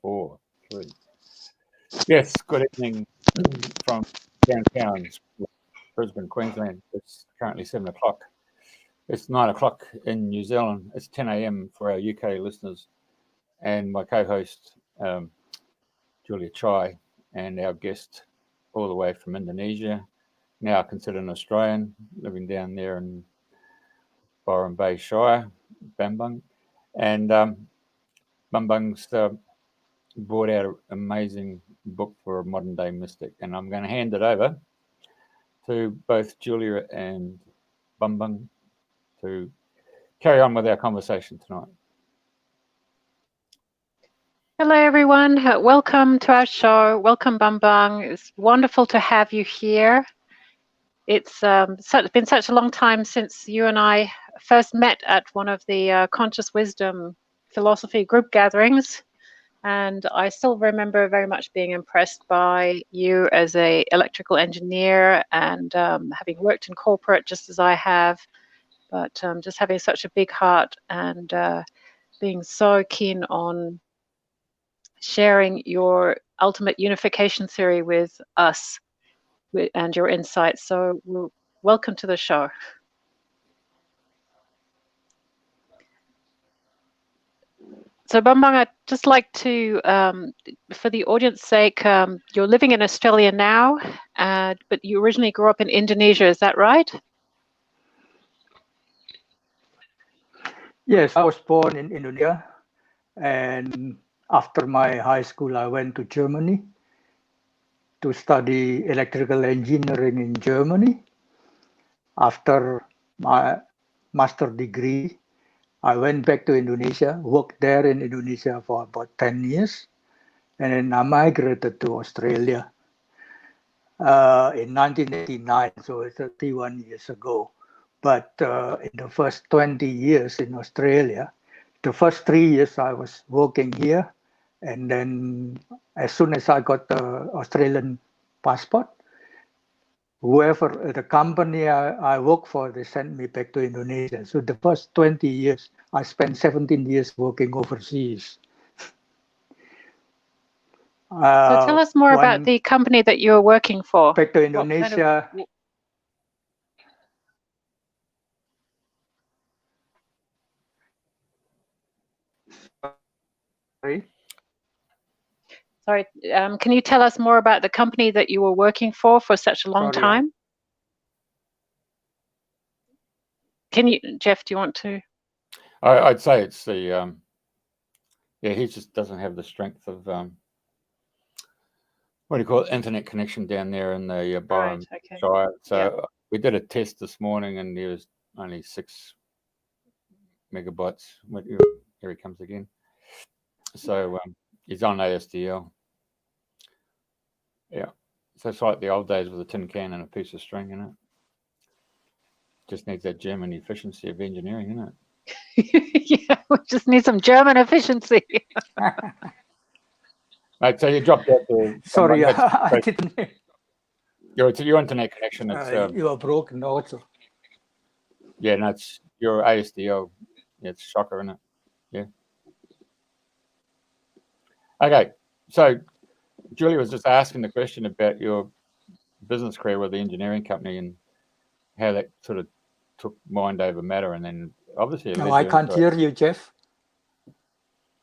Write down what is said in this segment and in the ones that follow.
4, 3. Yes, good evening from downtown Brisbane, Queensland. It's currently 7 o'clock. It's 9 o'clock in New Zealand. It's 10 a.m. for our UK listeners. And my co-host, Juliachai, and our guest all the way from Indonesia, now considered an Australian, living down there in Byron Bay Shire, Bambang. And Bambang's brought out an amazing book for a modern day mystic. And I'm going to hand it over to both Julia and Bambang to carry on with our conversation tonight. Hello, everyone. Welcome to our show. Welcome, Bambang. It's wonderful to have you here. It's been such a long time since you and I first met at one of the Conscious Wisdom Philosophy group gatherings. And I still remember very much being impressed by you as an electrical engineer and having worked in corporate just as I have, but just having such a big heart and being so keen on sharing your ultimate unification theory with us and your insights. So welcome to the show. So Bambang, I'd just like to, for the audience's sake, you're living in Australia now, but you originally grew up in Indonesia, is that right? Yes, I was born in Indonesia, and after my high school, I went to Germany to study electrical engineering in Germany. After my master degree, I went back to Indonesia, worked there in Indonesia for about 10 years, and then I migrated to Australia in 1989, so it's 31 years ago. But in the first 20 years in Australia, the first 3 years I was working here, and then as soon as I got the Australian passport, whoever the company I work for, they sent me back to Indonesia. So the first 20 years, I spent 17 years working overseas. So tell us more about the company that you were working for. Back to Indonesia. Sorry, can you tell us more about the company that you were working for such a long time? Can you, Jeff, do you want to? I'd say it's the, he just doesn't have the strength of, what do you call it, internet connection down there in the Byron Shire. So we did a test this morning and there was only 6 megabytes. Here he comes again. So he's on ASDL. Yeah. So it's like the old days with a tin can and a piece of string in it. Just needs that German efficiency of engineering, isn't it? Yeah, we just need some German efficiency. Mate, so you dropped out there. Sorry, I didn't. Your internet connection. It's you are broken also. Yeah, no, it's your ASDL. Yeah, it's shocker, isn't it? Yeah. Okay, so Julia was just asking the question about your business career with the engineering company and how that sort of took mind over matter, and then obviously. No, I can't hear you, Jeff.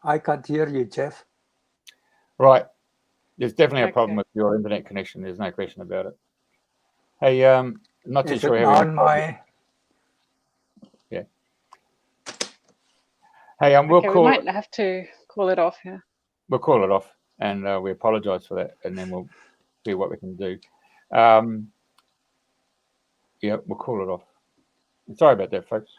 I can't hear you, Jeff. Right, there's definitely a problem with your internet connection. There's no question about it. Hey, I'm not too sure how. On my. Yeah. Hey, we'll call. We might have to call it off. Yeah. We'll call it off, and we apologise for that, and then we'll see what we can do. Yeah, we'll call it off. Sorry about that, folks.